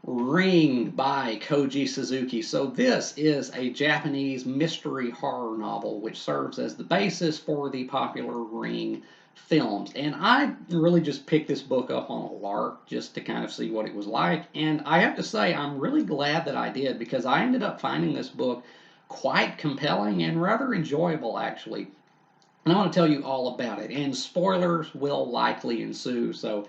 Ring by Koji Suzuki. So, this is a Japanese mystery horror novel which serves as the basis for the popular Ring films. And I really just picked this book up on a lark just to kind of see what it was like. And I have to say, I'm really glad that I did because I ended up finding this book quite compelling and rather enjoyable, actually. And I want to tell you all about it. And spoilers will likely ensue, so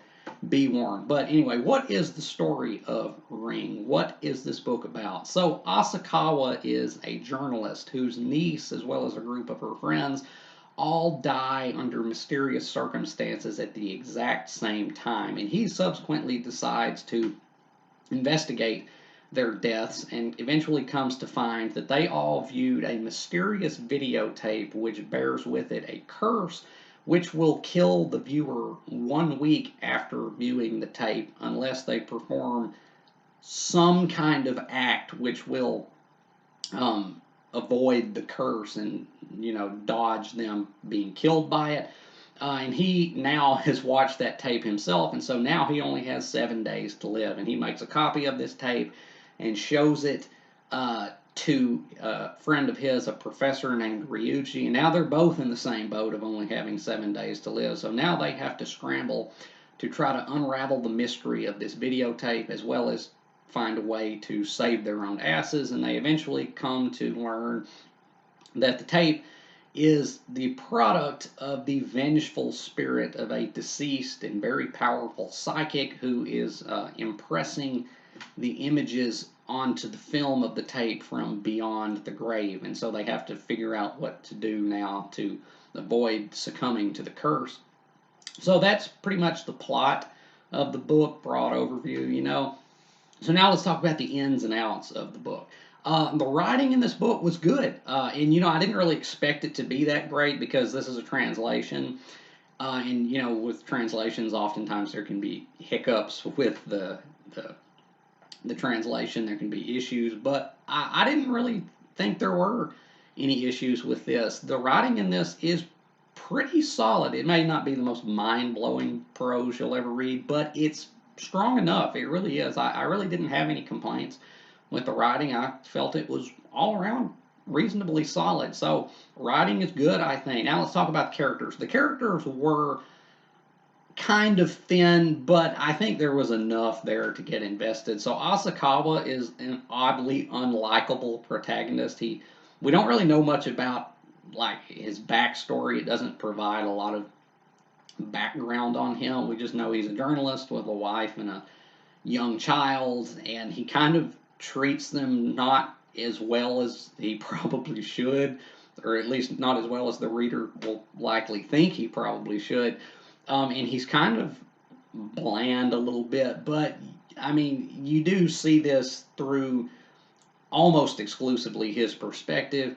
be warned. But anyway, what is the story of Ring? What is this book about? So, Asakawa is a journalist whose niece, as well as a group of her friends, all die under mysterious circumstances at the exact same time. And he subsequently decides to investigate their deaths and eventually comes to find that they all viewed a mysterious videotape which bears with it a curse which will kill the viewer 1 week after viewing the tape unless they perform some kind of act which will um, avoid the curse and dodge them being killed by it. And he now has watched that tape himself, and so now he only has 7 days to live. And he makes a copy of this tape and shows it to a friend of his, a professor named Ryuji. And now they're both in the same boat of only having 7 days to live. So now they have to scramble to try to unravel the mystery of this videotape as well as find a way to save their own asses. And they eventually come to learn that the tape is the product of the vengeful spirit of a deceased and very powerful psychic who is impressing the images onto the film of the tape from beyond the grave. And so they have to figure out what to do now to avoid succumbing to the curse. So that's pretty much the plot of the book, broad overview. So now let's talk about the ins and outs of the book. The writing in this book was good, and I didn't really expect it to be that great because this is a translation, and with translations, oftentimes there can be hiccups with the translation. There can be issues, but I didn't really think there were any issues with this. The writing in this is pretty solid. It may not be the most mind blowing prose you'll ever read, but it's strong enough. It really is. I really didn't have any complaints with the writing. I felt it was all around reasonably solid. So, writing is good, I think. Now, let's talk about the characters. The characters were kind of thin, but I think there was enough there to get invested. So, Asakawa is an oddly unlikable protagonist. We don't really know much about like his backstory. It doesn't provide a lot of background on him. We just know he's a journalist with a wife and a young child, and he kind of treats them not as well as he probably should, or at least not as well as the reader will likely think he probably should. And he's kind of bland a little bit, but I mean, you do see this through almost exclusively his perspective.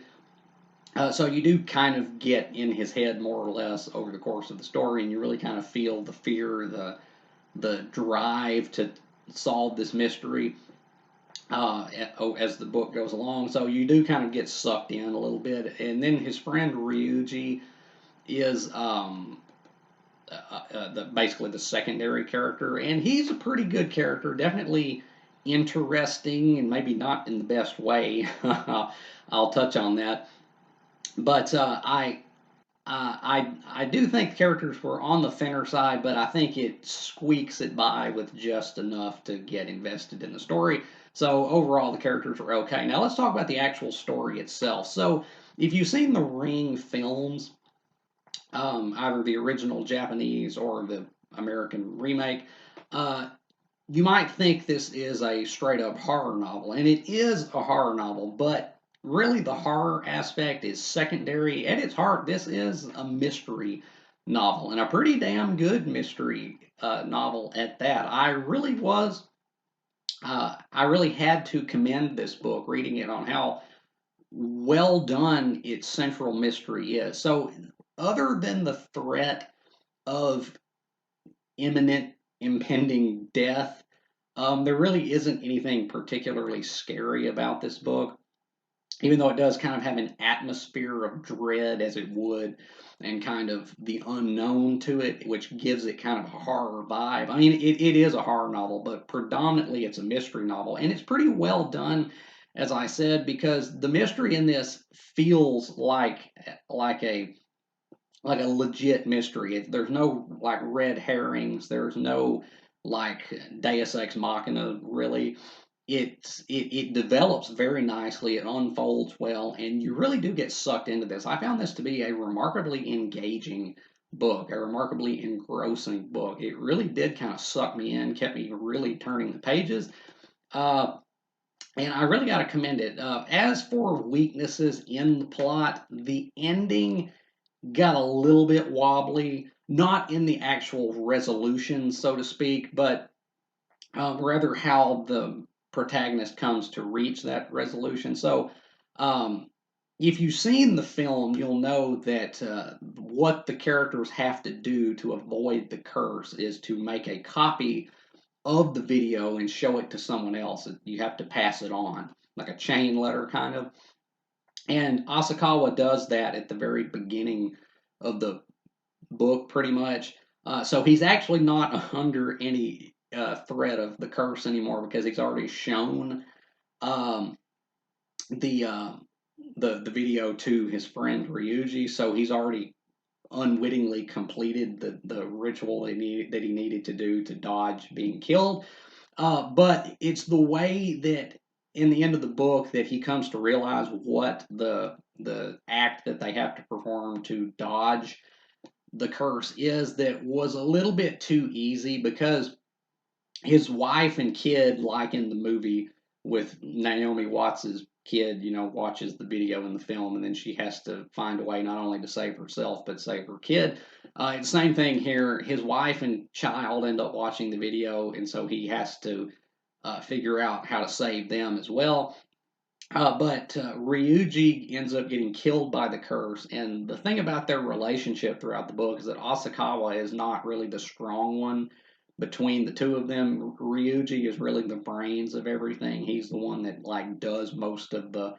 So you do kind of get in his head more or less over the course of the story, and you really kind of feel the fear, the drive to solve this mystery as the book goes along. So you do kind of get sucked in a little bit. And then his friend Ryuji is basically the secondary character, and he's a pretty good character. Definitely interesting, and maybe not in the best way. I'll touch on that. But I do think characters were on the thinner side, but I think it squeaks it by with just enough to get invested in the story. So overall, the characters were okay. Now let's talk about the actual story itself. So if you've seen the Ring films, either the original Japanese or the American remake, uh, you might think this is a straight up horror novel, and it is a horror novel, but really the horror aspect is secondary. At its heart, this is a mystery novel, and a pretty damn good mystery novel at that. I really had to commend this book, reading it, on how well done its central mystery is. So, other than the threat of imminent impending death, there really isn't anything particularly scary about this book. even though it does kind of have an atmosphere of dread as it would, and kind of the unknown to it, which gives it kind of a horror vibe. I mean, it is a horror novel, but predominantly it's a mystery novel, and it's pretty well done, as I said, because the mystery in this feels like a like a legit mystery. There's no like red herrings. There's no like Deus Ex Machina really. It develops very nicely. It unfolds well, and you really do get sucked into this. I found this to be a remarkably engaging book, a remarkably engrossing book. It really did kind of suck me in, kept me really turning the pages. Uh, and I really got to commend it. As for weaknesses in the plot, the ending got a little bit wobbly, not in the actual resolution, so to speak, but rather how the protagonist comes to reach that resolution. So, um, if you've seen the film, you'll know that what the characters have to do to avoid the curse is to make a copy of the video and show it to someone else. You have to pass it on, like a chain letter kind of. And Asakawa does that at the very beginning of the book, pretty much. So he's actually not under any threat of the curse anymore because he's already shown um, the, uh, the video to his friend Ryuji. So he's already unwittingly completed the ritual that he needed to do to dodge being killed. But it's the way that in the end of the book that he comes to realize what the act that they have to perform to dodge the curse is that was a little bit too easy because his wife and kid, like in the movie with Naomi Watts's kid, watches the video in the film, and then she has to find a way not only to save herself but save her kid. Same thing here. His wife and child end up watching the video, and so he has to figure out how to save them as well. But Ryuji ends up getting killed by the curse, and the thing about their relationship throughout the book is that Asakawa is not really the strong one between the two of them. Ryuji is really the brains of everything. He's the one that like does most of the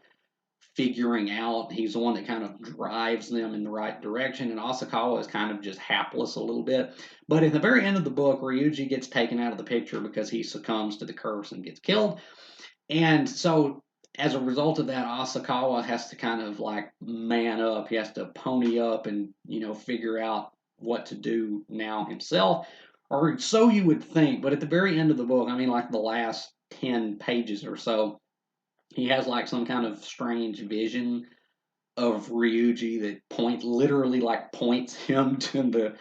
figuring out. He's the one that kind of drives them in the right direction, and Asakawa is kind of just hapless a little bit. But at the very end of the book, Ryuji gets taken out of the picture because he succumbs to the curse and gets killed. And so, as a result of that, Asakawa has to kind of like man up. He has to pony up and, figure out what to do now himself. Or so you would think. But at the very end of the book, I mean, like the last 10 pages or so, he has like some kind of strange vision of Ryuji that literally like points him to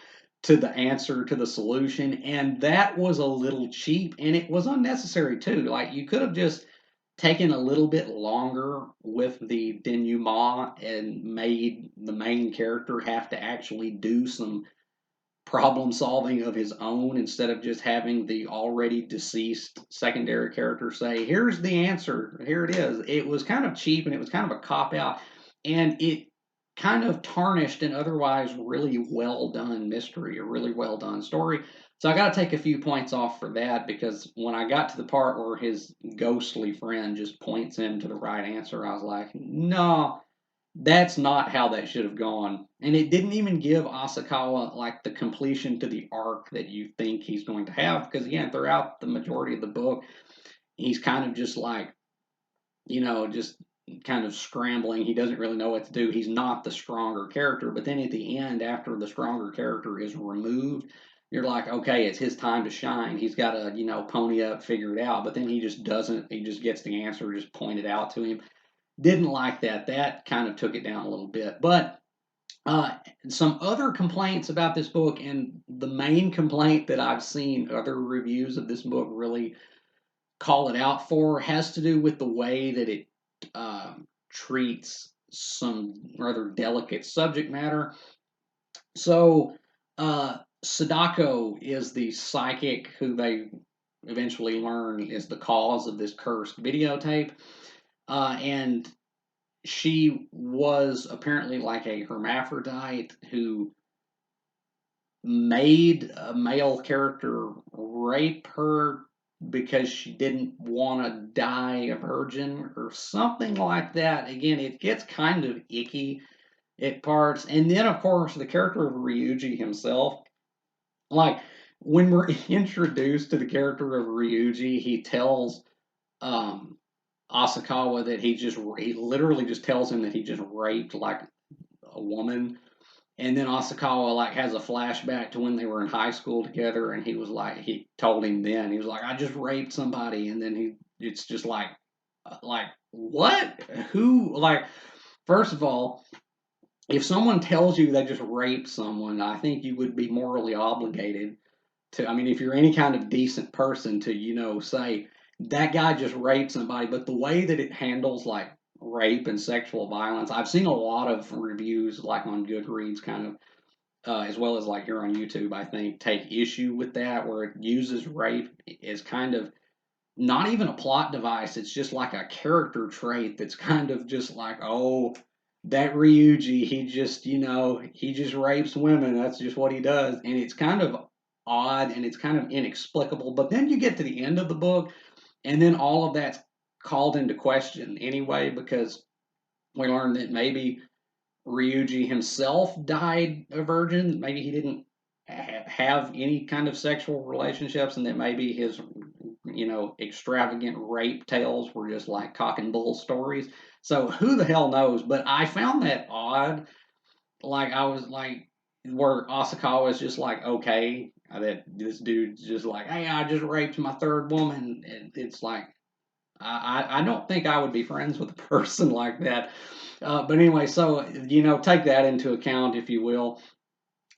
the answer to the solution, and that was a little cheap and it was unnecessary too. Like you could have just taken a little bit longer with the denouement and made the main character have to actually do some problem solving of his own instead of just having the already deceased secondary character say, "Here's the answer. Here it is." It was kind of cheap and it was kind of a cop out, and it kind of tarnished an otherwise really well done mystery, a really well done story. So I got to take a few points off for that because when I got to the part where his ghostly friend just points him to the right answer, I was like, no, that's not how that should have gone. And it didn't even give Asakawa like the completion to the arc that you think he's going to have. Because again, throughout the majority of the book, he's kind of just like, just kind of scrambling. He doesn't really know what to do. He's not the stronger character. But then at the end, after the stronger character is removed, you're like, okay, it's his time to shine. He's got to, pony up, figure it out. But then he just doesn't. He just gets the answer just pointed out to him. Didn't like that. That kind of took it down a little bit. But uh, some other complaints about this book, and the main complaint that I've seen other reviews of this book really call it out for, has to do with the way that it treats some rather delicate subject matter. So, Sadako is the psychic who they eventually learn is the cause of this cursed videotape. And she was apparently like a hermaphrodite who made a male character rape her because she didn't want to die a virgin or something like that. Again, it gets kind of icky at parts. And then, of course, the character of Ryuji himself, like when we're introduced to the character of Ryuji, he tells um, Asakawa that he literally just tells him that he just raped like a woman. And then Asakawa like has a flashback to when they were in high school together, and he was like, he told him then he was like, I just raped somebody, and then it's just like what? Who? Like, first of all, if someone tells you they just raped someone, I think you would be morally obligated to, I mean, if you're any kind of decent person, to, say that guy just raped somebody. But the way that it handles like rape and sexual violence, I've seen a lot of reviews like on Goodreads, kind of, as well as like here on YouTube, I think, take issue with that, where it uses rape as kind of not even a plot device. It's just like a character trait that's kind of just like, oh, that Ryuji, he just rapes women. That's just what he does. And it's kind of odd and it's kind of inexplicable. But then you get to the end of the book, and then all of that's called into question anyway, because we learn that maybe Ryuji himself died a virgin. Maybe he didn't have any kind of sexual relationships, and that maybe his, extravagant rape tales were just like cock and bull stories. So who the hell knows? But I found that odd. Like, I was like, where Asakawa is just like, okay, that this dude's just like, hey, I just raped my third woman. And it's like, I don't think I would be friends with a person like that. But anyway, so, take that into account, if you will,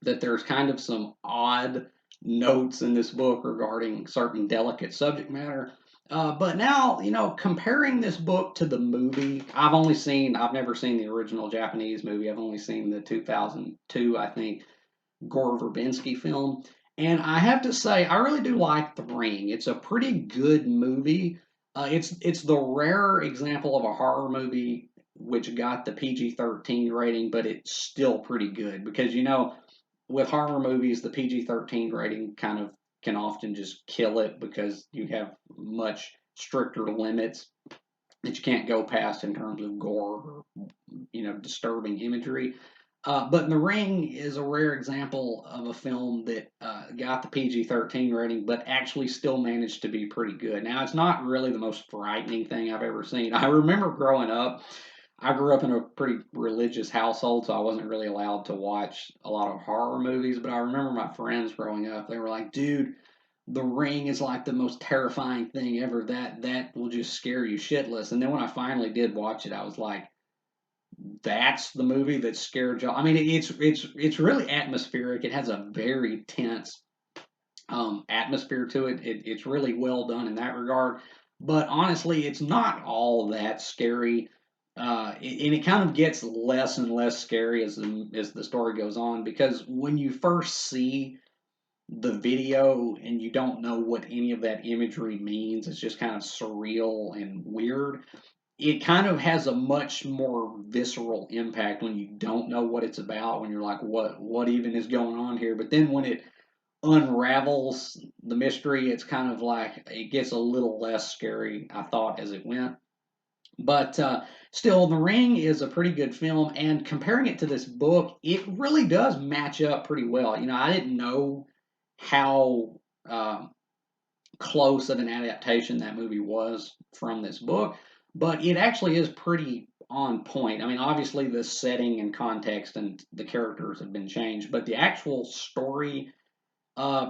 that there's kind of some odd notes in this book regarding certain delicate subject matter. But now, comparing this book to the movie, I've never seen the original Japanese movie. I've only seen the 2002, I think, Gore Verbinski film. And I have to say, I really do like The Ring. It's a pretty good movie. It's the rare example of a horror movie which got the PG-13 rating, but it's still pretty good because, with horror movies, the PG-13 rating kind of can often just kill it because you have much stricter limits that you can't go past in terms of gore or, disturbing imagery. But The Ring is a rare example of a film that got the PG-13 rating, but actually still managed to be pretty good. Now, it's not really the most frightening thing I've ever seen. I remember growing up, I grew up in a pretty religious household, so I wasn't really allowed to watch a lot of horror movies. But I remember my friends growing up, they were like, dude, The Ring is like the most terrifying thing ever. That will just scare you shitless. And then when I finally did watch it, I was like, that's the movie that scared y'all. I mean, it's really atmospheric. It has a very tense atmosphere to it. It's really well done in that regard. But honestly, it's not all that scary. And it kind of gets less and less scary as the story goes on, because when you first see the video and you don't know what any of that imagery means, it's just kind of surreal and weird. It kind of has a much more visceral impact when you don't know what it's about, when you're like, what even is going on here? But then when it unravels the mystery, it's kind of like it gets a little less scary, I thought, as it went. But still, The Ring is a pretty good film, and comparing it to this book, it really does match up pretty well. I didn't know how close of an adaptation that movie was from this book, but it actually is pretty on point. I mean, obviously, the setting and context and the characters have been changed, but the actual story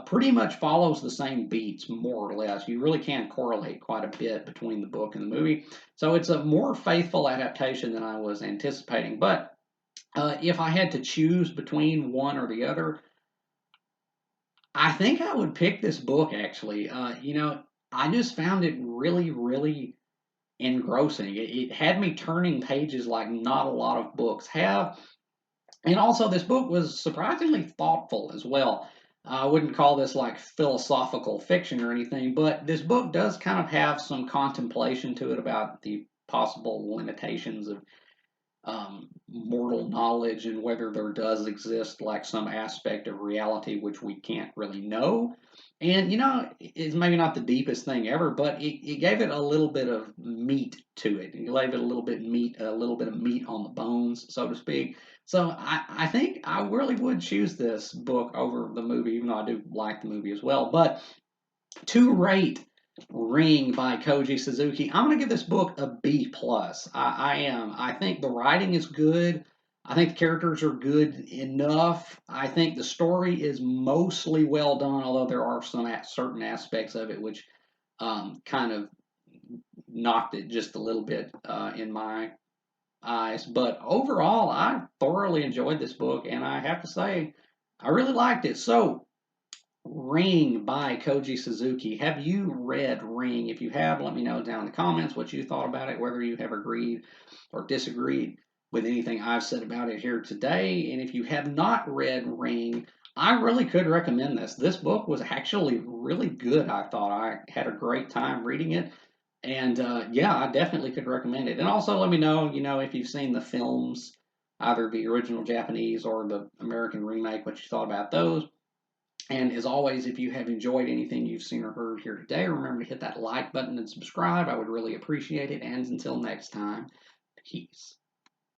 pretty much follows the same beats, more or less. You really can correlate quite a bit between the book and the movie. So it's a more faithful adaptation than I was anticipating. But if I had to choose between one or the other, I think I would pick this book, actually. I just found it really, really engrossing. It had me turning pages like not a lot of books have. And also, this book was surprisingly thoughtful as well. I wouldn't call this like philosophical fiction or anything, but this book does kind of have some contemplation to it about the possible limitations of mortal knowledge and whether there does exist like some aspect of reality which we can't really know. And it's maybe not the deepest thing ever, but it gave it a little bit of meat to it. It gave it a little bit of meat on the bones, so to speak. So I think I really would choose this book over the movie, even though I do like the movie as well. But to rate Ring by Koji Suzuki, I'm going to give this book a B plus. I am. I think the writing is good. I think the characters are good enough. I think the story is mostly well done, although there are some certain aspects of it which kind of knocked it just a little bit in my eyes. But overall, I thoroughly enjoyed this book, and I have to say, I really liked it. So, Ring by Koji Suzuki. Have you read Ring? If you have, let me know down in the comments what you thought about it, whether you have agreed or disagreed with anything I've said about it here today. And if you have not read Ring, I really could recommend this. This book was actually really good. I thought I had a great time reading it. And yeah, I definitely could recommend it. And also let me know, if you've seen the films, either the original Japanese or the American remake, what you thought about those. And as always, if you have enjoyed anything you've seen or heard here today, remember to hit that like button and subscribe. I would really appreciate it. And until next time, peace.